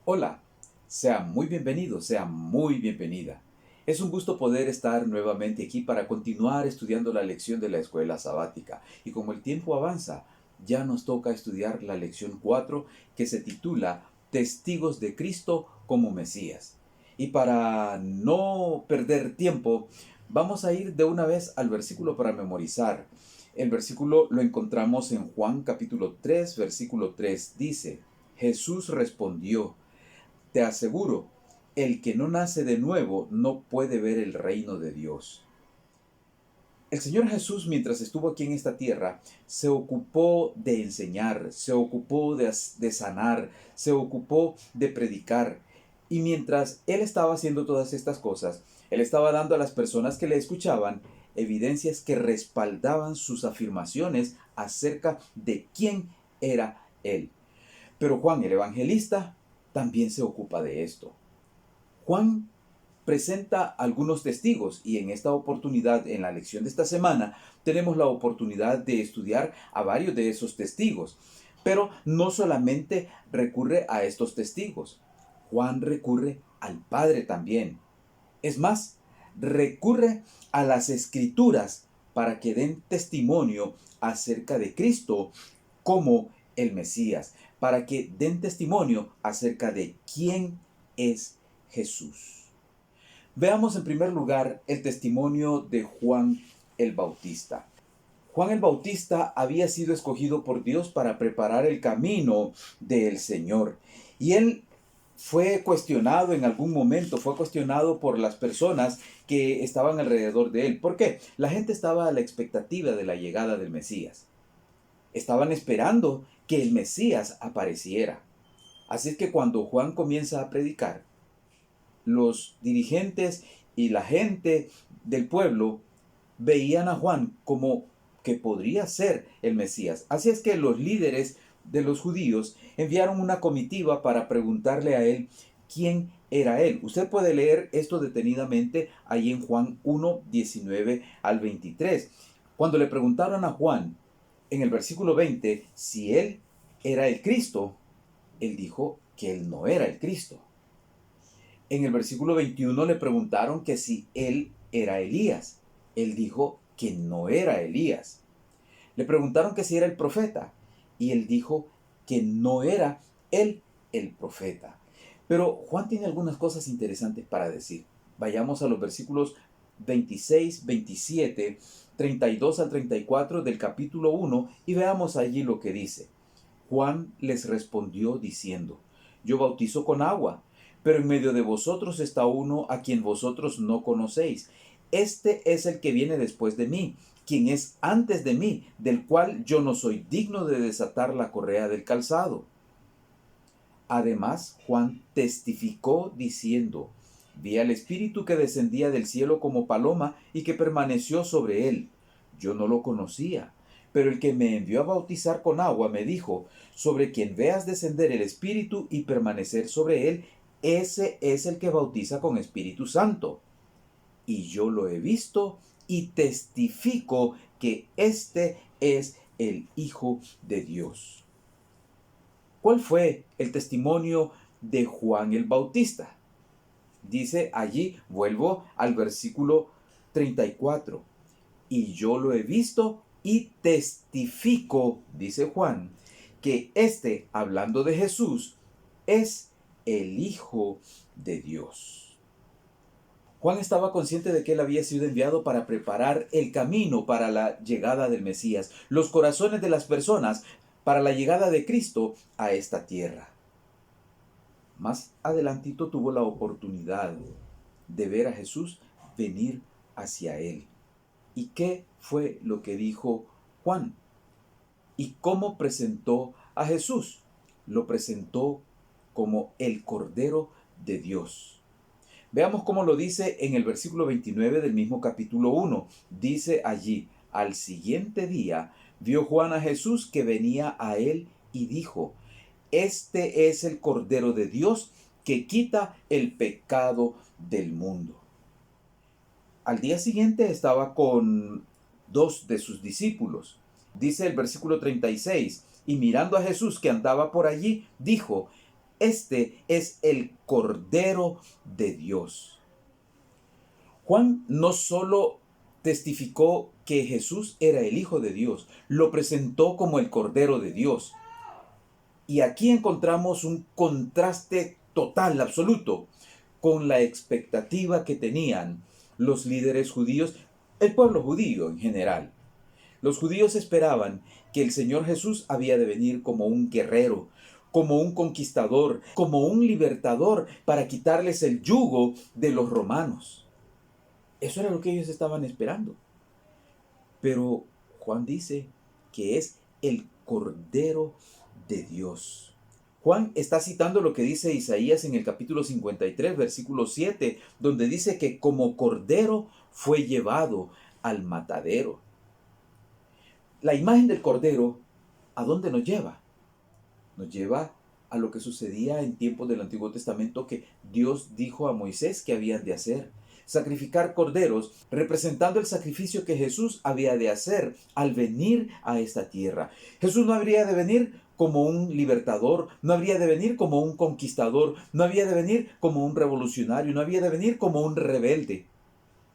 Hola, sea muy bienvenido, sea muy bienvenida. Es un gusto poder estar nuevamente aquí para continuar estudiando la lección de la escuela sabática. Y como el tiempo avanza, ya nos toca estudiar la lección 4 que se titula Testigos de Cristo como Mesías. Y para no perder tiempo, vamos a ir de una vez al versículo para memorizar. El versículo lo encontramos en Juan capítulo 3, versículo 3. Dice, Jesús respondió, te aseguro, el que no nace de nuevo no puede ver el reino de Dios. El Señor Jesús, mientras estuvo aquí en esta tierra, se ocupó de enseñar, se ocupó de sanar, se ocupó de predicar. Y mientras Él estaba haciendo todas estas cosas, Él estaba dando a las personas que le escuchaban evidencias que respaldaban sus afirmaciones acerca de quién era Él. Pero Juan el Evangelista también se ocupa de esto. Juan presenta algunos testigos y en esta oportunidad, en la lección de esta semana, tenemos la oportunidad de estudiar a varios de esos testigos. Pero no solamente recurre a estos testigos, Juan recurre al Padre también. Es más, recurre a las escrituras para que den testimonio acerca de Cristo como el Mesías, para que den testimonio acerca de quién es Jesús. Veamos en primer lugar el testimonio de Juan el Bautista. Juan el Bautista había sido escogido por Dios para preparar el camino del Señor. Y él fue cuestionado en algún momento, fue cuestionado por las personas que estaban alrededor de él. ¿Por qué? La gente estaba a la expectativa de la llegada del Mesías. Estaban esperando que el Mesías apareciera. Así es que cuando Juan comienza a predicar, los dirigentes y la gente del pueblo veían a Juan como que podría ser el Mesías. Así es que los líderes de los judíos enviaron una comitiva para preguntarle a él quién era él. Usted puede leer esto detenidamente ahí en Juan 1, 19 al 23. Cuando le preguntaron a Juan en el versículo 20 si él era el Cristo, él dijo que él no era el Cristo. En el versículo 21 le preguntaron que si él era Elías. Él dijo que no era Elías. Le preguntaron que si era el profeta y él dijo que no era él el profeta. Pero Juan tiene algunas cosas interesantes para decir. Vayamos a los versículos 26, 27, 32 al 34 del capítulo 1 y veamos allí lo que dice. Juan les respondió diciendo, yo bautizo con agua, pero en medio de vosotros está uno a quien vosotros no conocéis. Este es el que viene después de mí, quien es antes de mí, del cual yo no soy digno de desatar la correa del calzado. Además, Juan testificó diciendo, vi al Espíritu que descendía del cielo como paloma y que permaneció sobre él. Yo no lo conocía, pero el que me envió a bautizar con agua me dijo, sobre quien veas descender el Espíritu y permanecer sobre él, ese es el que bautiza con Espíritu Santo. Y yo lo he visto y testifico que este es el Hijo de Dios. ¿Cuál fue el testimonio de Juan el Bautista? Dice allí, vuelvo al versículo 34. Y yo lo he visto y testifico, dice Juan, que este, hablando de Jesús, es el Hijo de Dios. Juan estaba consciente de que él había sido enviado para preparar el camino para la llegada del Mesías, los corazones de las personas para la llegada de Cristo a esta tierra. Más adelantito tuvo la oportunidad de ver a Jesús venir hacia él. ¿Y qué fue lo que dijo Juan? ¿Y cómo presentó a Jesús? Lo presentó como el Cordero de Dios. Veamos cómo lo dice en el versículo 29 del mismo capítulo 1. Dice allí, al siguiente día vio Juan a Jesús que venía a él y dijo, este es el Cordero de Dios que quita el pecado del mundo. Al día siguiente estaba con dos de sus discípulos. Dice el versículo 36, y mirando a Jesús que andaba por allí, dijo, este es el Cordero de Dios. Juan no solo testificó que Jesús era el Hijo de Dios, lo presentó como el Cordero de Dios. Y aquí encontramos un contraste total, absoluto, con la expectativa que tenían los líderes judíos, el pueblo judío en general. Los judíos esperaban que el Señor Jesús había de venir como un guerrero, como un conquistador, como un libertador para quitarles el yugo de los romanos. Eso era lo que ellos estaban esperando. Pero Juan dice que es el Cordero de Dios. Juan está citando lo que dice Isaías en el capítulo 53, versículo 7, donde dice que como cordero fue llevado al matadero. La imagen del cordero, ¿a dónde nos lleva? Nos lleva a lo que sucedía en tiempos del Antiguo Testamento que Dios dijo a Moisés que habían de hacer. Sacrificar corderos, representando el sacrificio que Jesús había de hacer al venir a esta tierra. Jesús no habría de venir como un libertador, no habría de venir como un conquistador, no había de venir como un revolucionario, no había de venir como un rebelde.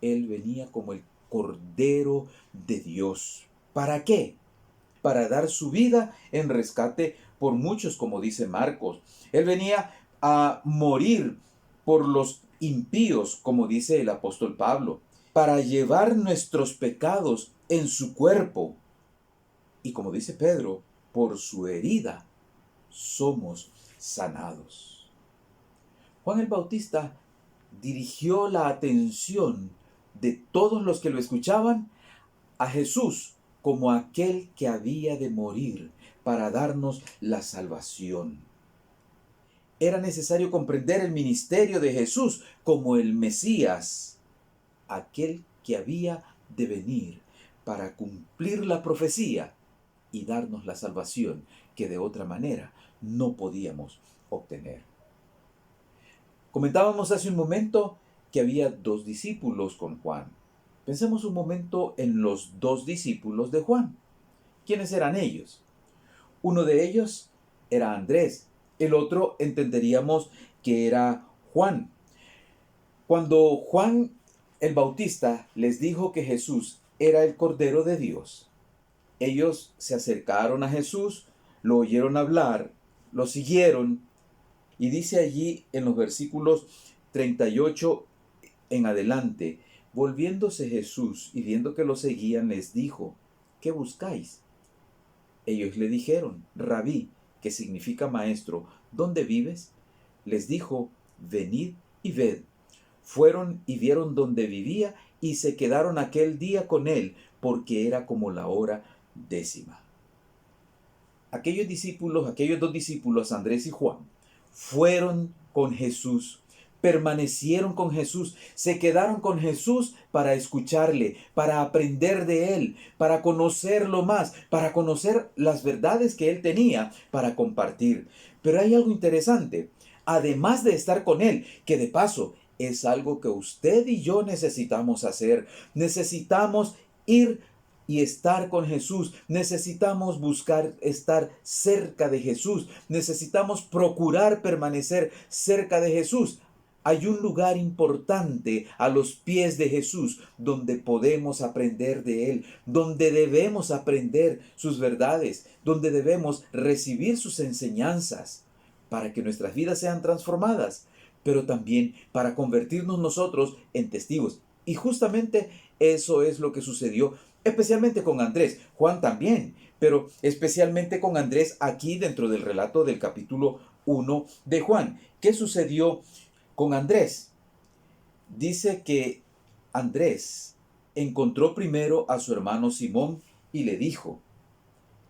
Él venía como el Cordero de Dios. ¿Para qué? Para dar su vida en rescate por muchos, como dice Marcos. Él venía a morir por los impíos, como dice el apóstol Pablo, para llevar nuestros pecados en su cuerpo. Y como dice Pedro, por su herida somos sanados. Juan el Bautista dirigió la atención de todos los que lo escuchaban a Jesús como aquel que había de morir para darnos la salvación. Era necesario comprender el ministerio de Jesús como el Mesías, aquel que había de venir para cumplir la profecía y darnos la salvación que de otra manera no podíamos obtener. Comentábamos hace un momento que había 2 discípulos con Juan. Pensemos un momento en los 2 discípulos de Juan. ¿Quiénes eran ellos? Uno de ellos era Andrés, el otro entenderíamos que era Juan. Cuando Juan el Bautista les dijo que Jesús era el Cordero de Dios, ellos se acercaron a Jesús, lo oyeron hablar, lo siguieron, y dice allí en los versículos 38 en adelante, volviéndose Jesús y viendo que lo seguían, les dijo: ¿qué buscáis? Ellos le dijeron: Rabí, que significa maestro, ¿dónde vives? Les dijo: venid y ved. Fueron y vieron donde vivía y se quedaron aquel día con él, porque era como la hora 10:00. Aquellos 2 discípulos, Andrés y Juan, fueron con Jesús, permanecieron con Jesús, se quedaron con Jesús para escucharle, para aprender de él, para conocerlo más, para conocer las verdades que él tenía para compartir. Pero hay algo interesante, además de estar con él, que de paso es algo que usted y yo necesitamos hacer. Necesitamos ir y estar con Jesús. Necesitamos buscar estar cerca de Jesús. Necesitamos procurar permanecer cerca de Jesús. Hay un lugar importante a los pies de Jesús donde podemos aprender de Él, donde debemos aprender sus verdades, donde debemos recibir sus enseñanzas para que nuestras vidas sean transformadas, pero también para convertirnos nosotros en testigos. Y justamente eso es lo que sucedió, especialmente con Andrés. Juan también, pero especialmente con Andrés aquí dentro del relato del capítulo 1 de Juan. ¿Qué sucedió con Andrés? Dice que Andrés encontró primero a su hermano Simón y le dijo: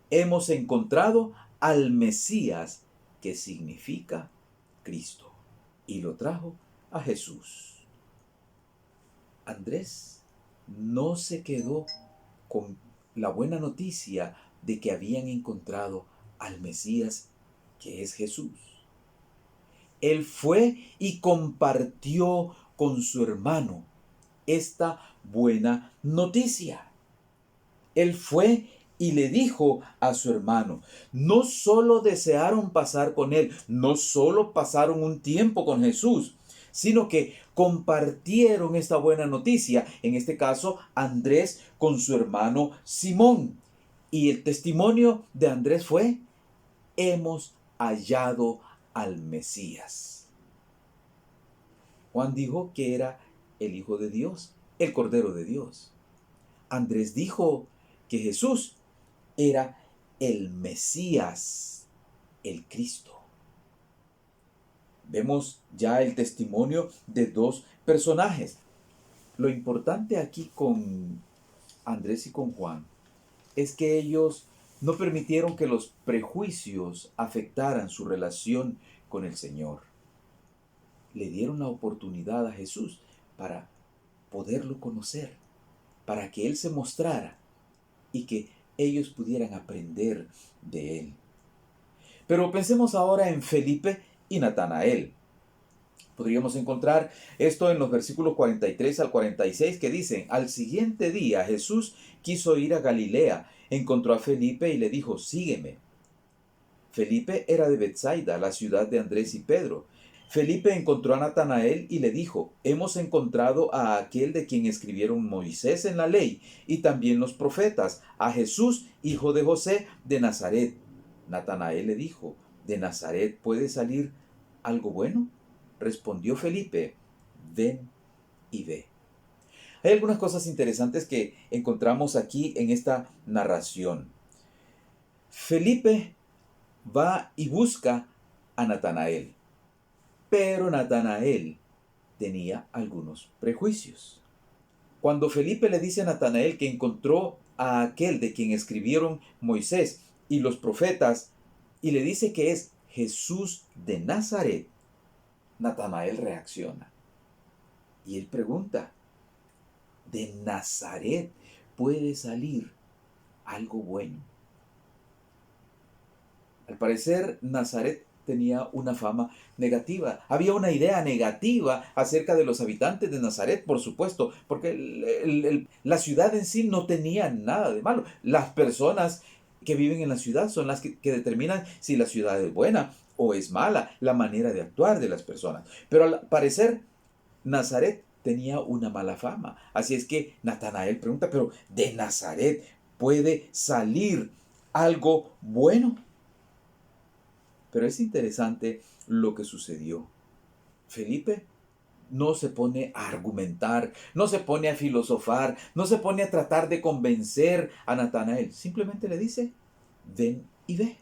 hemos encontrado al Mesías, que significa Cristo. Y lo trajo a Jesús. Andrés no se quedó con la buena noticia de que habían encontrado al Mesías, que es Jesús. Él fue y compartió con su hermano esta buena noticia. Él fue y le dijo a su hermano. No solo desearon pasar con él, no solo pasaron un tiempo con Jesús, sino que compartieron esta buena noticia. En este caso, Andrés con su hermano Simón. Y el testimonio de Andrés fue: hemos hallado al Mesías. Juan dijo que era el Hijo de Dios, el Cordero de Dios. Andrés dijo que Jesús era el Mesías, el Cristo. Vemos ya el testimonio de dos personajes. Lo importante aquí con Andrés y con Juan es que ellos no permitieron que los prejuicios afectaran su relación con el Señor. Le dieron la oportunidad a Jesús para poderlo conocer, para que Él se mostrara y que ellos pudieran aprender de Él. Pero pensemos ahora en Felipe y Natanael. Podríamos encontrar esto en los versículos 43 al 46 que dicen: al siguiente día Jesús quiso ir a Galilea, encontró a Felipe y le dijo: sígueme. Felipe era de Betsaida, la ciudad de Andrés y Pedro. Felipe encontró a Natanael y le dijo: hemos encontrado a aquel de quien escribieron Moisés en la ley y también los profetas, a Jesús, hijo de José de Nazaret. Natanael le dijo: ¿de Nazaret puede salir algo bueno? Respondió Felipe: ven y ve. Hay algunas cosas interesantes que encontramos aquí en esta narración. Felipe va y busca a Natanael, pero Natanael tenía algunos prejuicios. Cuando Felipe le dice a Natanael que encontró a aquel de quien escribieron Moisés y los profetas, y le dice que es Jesús de Nazaret, Natanael reacciona. Y él pregunta: ¿de Nazaret puede salir algo bueno? Al parecer, Nazaret tenía una fama negativa. Había una idea negativa acerca de los habitantes de Nazaret, por supuesto, porque la ciudad en sí no tenía nada de malo. Las personas que viven en la ciudad son las que determinan si la ciudad es buena o es mala, la manera de actuar de las personas. Pero al parecer, Nazaret tenía una mala fama. Así es que Natanael pregunta: ¿pero de Nazaret puede salir algo bueno? Pero es interesante lo que sucedió. Felipe no se pone a argumentar, no se pone a filosofar, no se pone a tratar de convencer a Natanael. Simplemente le dice: ven y ve.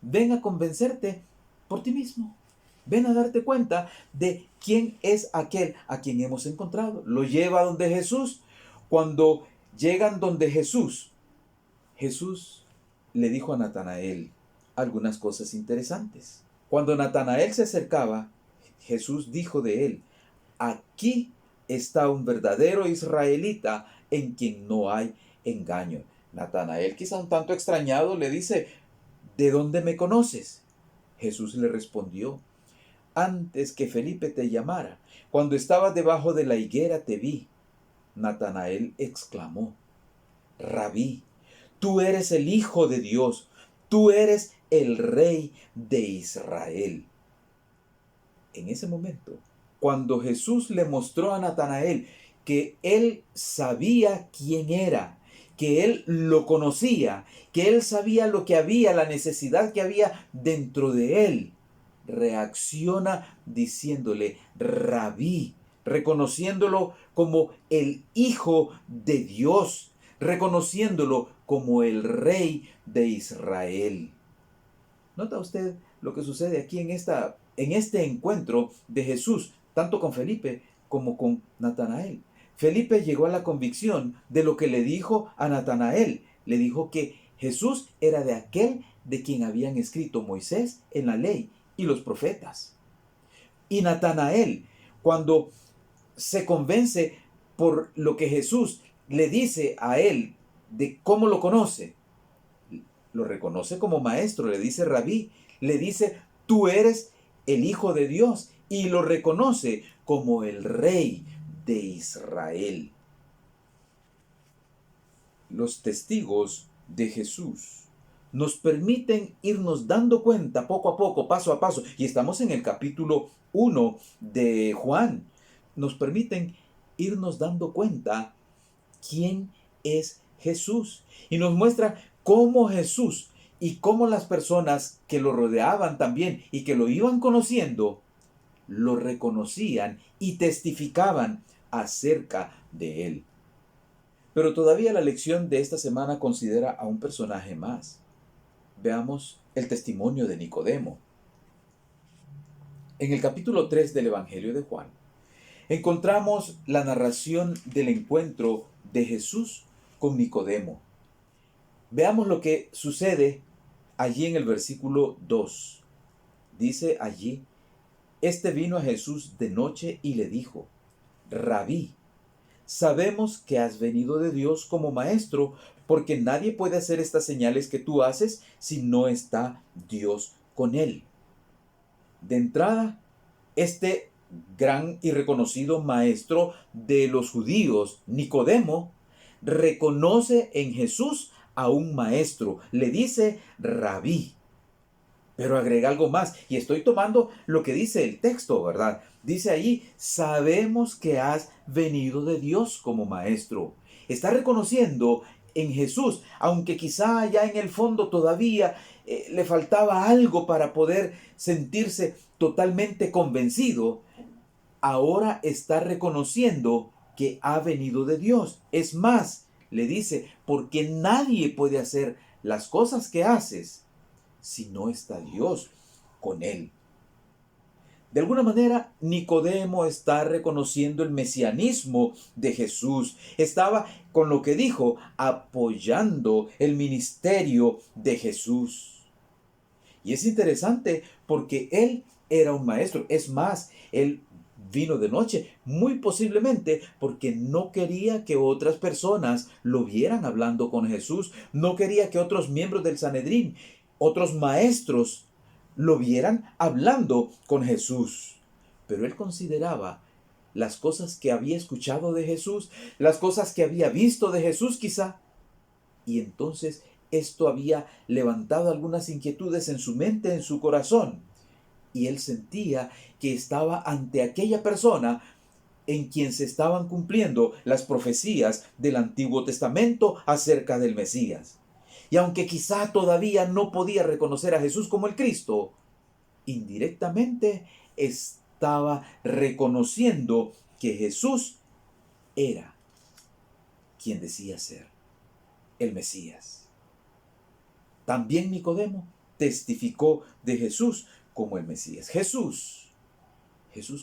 Ven a convencerte por ti mismo. Ven a darte cuenta de quién es aquel a quien hemos encontrado. Lo lleva donde Jesús. Cuando llegan donde Jesús, Jesús le dijo a Natanael algunas cosas interesantes. Cuando Natanael se acercaba, Jesús dijo de él: aquí está un verdadero israelita en quien no hay engaño. Natanael, quizá un tanto extrañado, le dice: ¿de dónde me conoces? Jesús le respondió: antes que Felipe te llamara, cuando estabas debajo de la higuera te vi. Natanael exclamó: Rabí, tú eres el Hijo de Dios, tú eres el Rey de Israel. En ese momento, cuando Jesús le mostró a Natanael que él sabía quién era, que él lo conocía, que él sabía lo que había, la necesidad que había dentro de él, reacciona diciéndole Rabí, reconociéndolo como el Hijo de Dios, reconociéndolo como el Rey de Israel. ¿Nota usted lo que sucede aquí en este encuentro de Jesús, tanto con Felipe como con Natanael? Felipe llegó a la convicción de lo que le dijo a Natanael. Le dijo que Jesús era de aquel de quien habían escrito Moisés en la ley y los profetas. Y Natanael, cuando se convence por lo que Jesús le dice a él de cómo lo conoce, lo reconoce como maestro, le dice Rabí, le dice: tú eres el Hijo de Dios, y lo reconoce como el Rey de Israel. Los testigos de Jesús nos permiten irnos dando cuenta poco a poco, paso a paso, y estamos en el capítulo 1 de Juan, nos permiten irnos dando cuenta quién es Jesús y nos muestra cómo Jesús y cómo las personas que lo rodeaban también y que lo iban conociendo, lo reconocían y testificaban acerca de él. Pero todavía la lección de esta semana considera a un personaje más. Veamos el testimonio de Nicodemo. En el capítulo 3 del Evangelio de Juan, encontramos la narración del encuentro de Jesús con Nicodemo. Veamos lo que sucede allí en el versículo 2. Dice allí: este vino a Jesús de noche y le dijo: Rabí, sabemos que has venido de Dios como maestro, porque nadie puede hacer estas señales que tú haces si no está Dios con él. De entrada, este gran y reconocido maestro de los judíos, Nicodemo, reconoce en Jesús a un maestro. Le dice Rabí. Pero agrega algo más, y estoy tomando lo que dice el texto, ¿verdad? Dice allí: sabemos que has venido de Dios como maestro. Está reconociendo en Jesús, aunque quizá allá en el fondo todavía le faltaba algo para poder sentirse totalmente convencido. Ahora está reconociendo que ha venido de Dios. Es más, le dice: porque nadie puede hacer las cosas que haces si no está Dios con él. De alguna manera, Nicodemo está reconociendo el mesianismo de Jesús. Estaba, con lo que dijo, apoyando el ministerio de Jesús. Y es interesante porque él era un maestro. Es más, él vino de noche, muy posiblemente porque no quería que otras personas lo vieran hablando con Jesús. No quería que otros miembros del Sanedrín, otros maestros, lo vieran hablando con Jesús. Pero él consideraba las cosas que había escuchado de Jesús, las cosas que había visto de Jesús quizá. Y entonces esto había levantado algunas inquietudes en su mente, en su corazón. Y él sentía que estaba ante aquella persona en quien se estaban cumpliendo las profecías del Antiguo Testamento acerca del Mesías. Y aunque quizá todavía no podía reconocer a Jesús como el Cristo, indirectamente estaba reconociendo que Jesús era quien decía ser, el Mesías. También Nicodemo testificó de Jesús como el Mesías. Jesús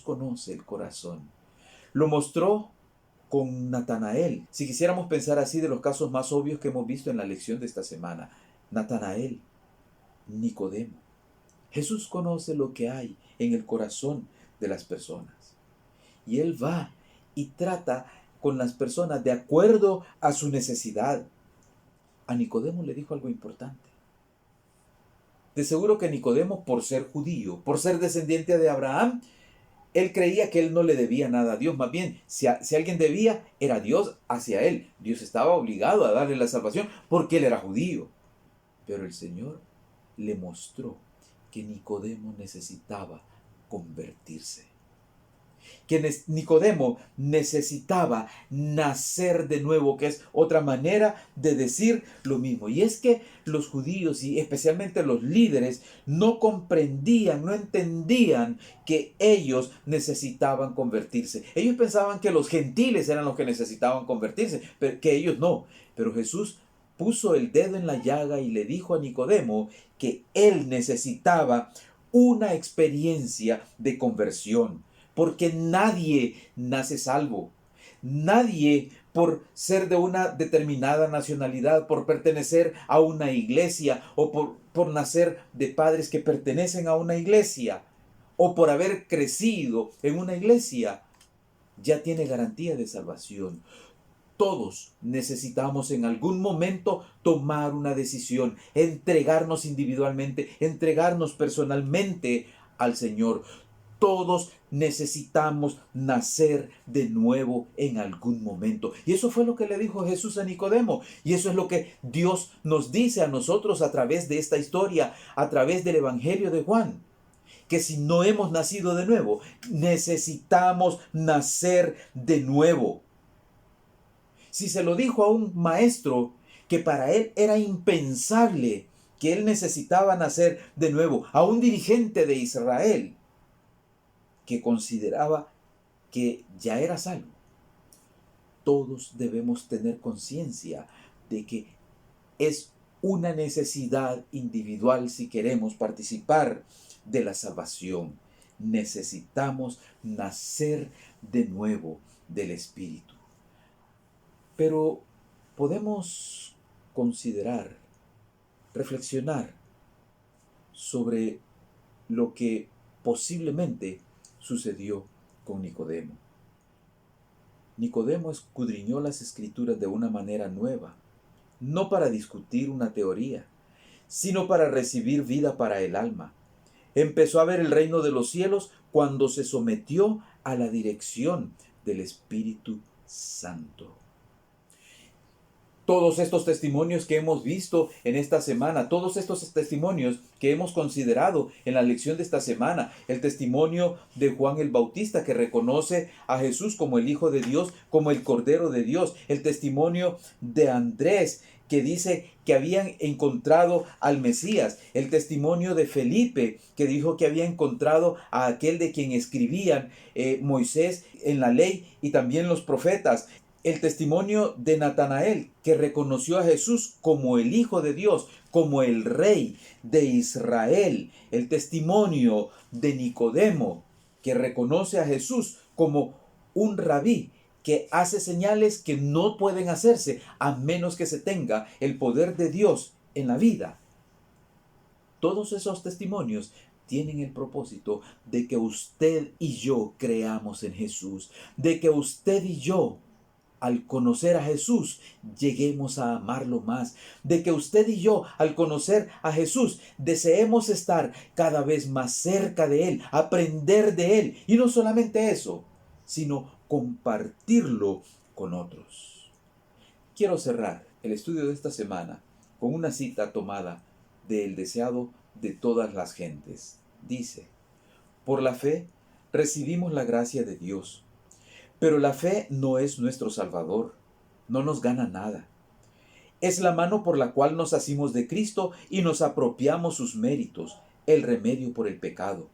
conoce el corazón. Lo mostró con Natanael. Si quisiéramos pensar así de los casos más obvios que hemos visto en la lección de esta semana: Natanael, Nicodemo. Jesús conoce lo que hay en el corazón de las personas. Y Él va y trata con las personas de acuerdo a su necesidad. A Nicodemo le dijo algo importante. De seguro que Nicodemo, por ser judío, por ser descendiente de Abraham, él creía que él no le debía nada a Dios. Más bien, si alguien debía, era Dios hacia él. Dios estaba obligado a darle la salvación porque él era judío. Pero el Señor le mostró que Nicodemo necesitaba convertirse. Que Nicodemo necesitaba nacer de nuevo, que es otra manera de decir lo mismo. Y es que los judíos, y especialmente los líderes, no comprendían, no entendían que ellos necesitaban convertirse. Ellos pensaban que los gentiles eran los que necesitaban convertirse, pero que ellos no. Pero Jesús puso el dedo en la llaga y le dijo a Nicodemo que él necesitaba una experiencia de conversión. Porque nadie nace salvo. Nadie, por ser de una determinada nacionalidad, por pertenecer a una iglesia, o por nacer de padres que pertenecen a una iglesia, o por haber crecido en una iglesia, ya tiene garantía de salvación. Todos necesitamos en algún momento tomar una decisión, entregarnos individualmente, entregarnos personalmente al Señor. Todos necesitamos nacer de nuevo en algún momento. Y eso fue lo que le dijo Jesús a Nicodemo. Y eso es lo que Dios nos dice a nosotros a través de esta historia, a través del Evangelio de Juan. Que si no hemos nacido de nuevo, necesitamos nacer de nuevo. Si se lo dijo a un maestro que para él era impensable, que él necesitaba nacer de nuevo, a un dirigente de Israel que consideraba que ya era salvo, todos debemos tener conciencia de que es una necesidad individual si queremos participar de la salvación. Necesitamos nacer de nuevo del Espíritu. Pero podemos considerar, reflexionar sobre lo que posiblemente sucedió con Nicodemo. Nicodemo escudriñó las Escrituras de una manera nueva, no para discutir una teoría, sino para recibir vida para el alma. Empezó a ver el reino de los cielos cuando se sometió a la dirección del Espíritu Santo. Todos estos testimonios que hemos visto en esta semana, todos estos testimonios que hemos considerado en la lección de esta semana, el testimonio de Juan el Bautista que reconoce a Jesús como el Hijo de Dios, como el Cordero de Dios, el testimonio de Andrés que dice que habían encontrado al Mesías, el testimonio de Felipe que dijo que había encontrado a aquel de quien escribían Moisés en la ley y también los profetas. El testimonio de Natanael, que reconoció a Jesús como el Hijo de Dios, como el Rey de Israel. El testimonio de Nicodemo, que reconoce a Jesús como un rabí, que hace señales que no pueden hacerse a menos que se tenga el poder de Dios en la vida. Todos esos testimonios tienen el propósito de que usted y yo creamos en Jesús, de que usted y yo, al conocer a Jesús, lleguemos a amarlo más. De que usted y yo, al conocer a Jesús, deseemos estar cada vez más cerca de Él, aprender de Él. Y no solamente eso, sino compartirlo con otros. Quiero cerrar el estudio de esta semana con una cita tomada del deseado de todas las gentes. Dice: por la fe recibimos la gracia de Dios. Pero la fe no es nuestro Salvador, no nos gana nada. Es la mano por la cual nos asimos de Cristo y nos apropiamos sus méritos, el remedio por el pecado.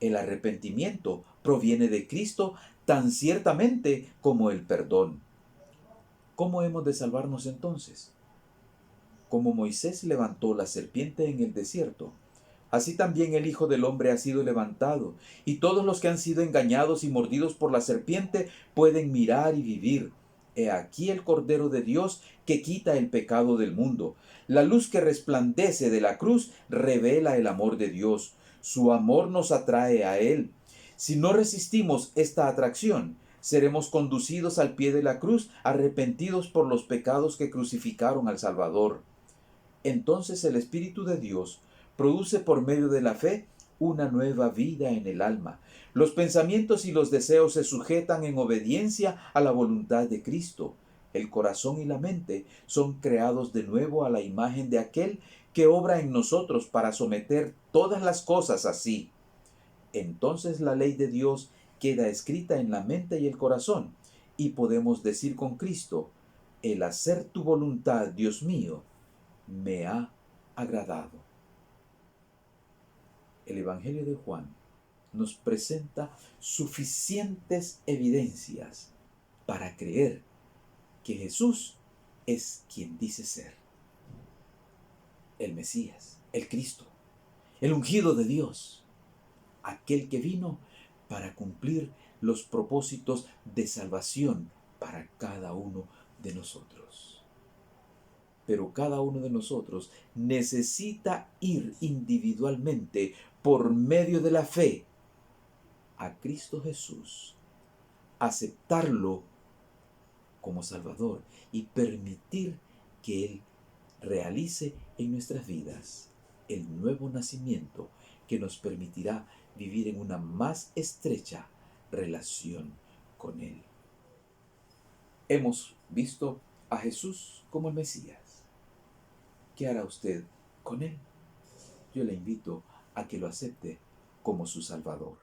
El arrepentimiento proviene de Cristo tan ciertamente como el perdón. ¿Cómo hemos de salvarnos entonces? Como Moisés levantó la serpiente en el desierto, así también el Hijo del Hombre ha sido levantado, y todos los que han sido engañados y mordidos por la serpiente pueden mirar y vivir. He aquí el Cordero de Dios que quita el pecado del mundo. La luz que resplandece de la cruz revela el amor de Dios. Su amor nos atrae a Él. Si no resistimos esta atracción, seremos conducidos al pie de la cruz, arrepentidos por los pecados que crucificaron al Salvador. Entonces el Espíritu de Dios produce por medio de la fe una nueva vida en el alma. Los pensamientos y los deseos se sujetan en obediencia a la voluntad de Cristo. El corazón y la mente son creados de nuevo a la imagen de aquel que obra en nosotros para someter todas las cosas así. Entonces la ley de Dios queda escrita en la mente y el corazón, y podemos decir con Cristo: el hacer tu voluntad, Dios mío, me ha agradado. El Evangelio de Juan nos presenta suficientes evidencias para creer que Jesús es quien dice ser: el Mesías, el Cristo, el ungido de Dios, aquel que vino para cumplir los propósitos de salvación para cada uno de nosotros. Pero cada uno de nosotros necesita ir individualmente por medio de la fe a Cristo Jesús, aceptarlo como Salvador y permitir que Él realice en nuestras vidas el nuevo nacimiento que nos permitirá vivir en una más estrecha relación con Él. Hemos visto a Jesús como el Mesías. ¿Qué hará usted con Él? Yo le invito a que lo acepte como su Salvador.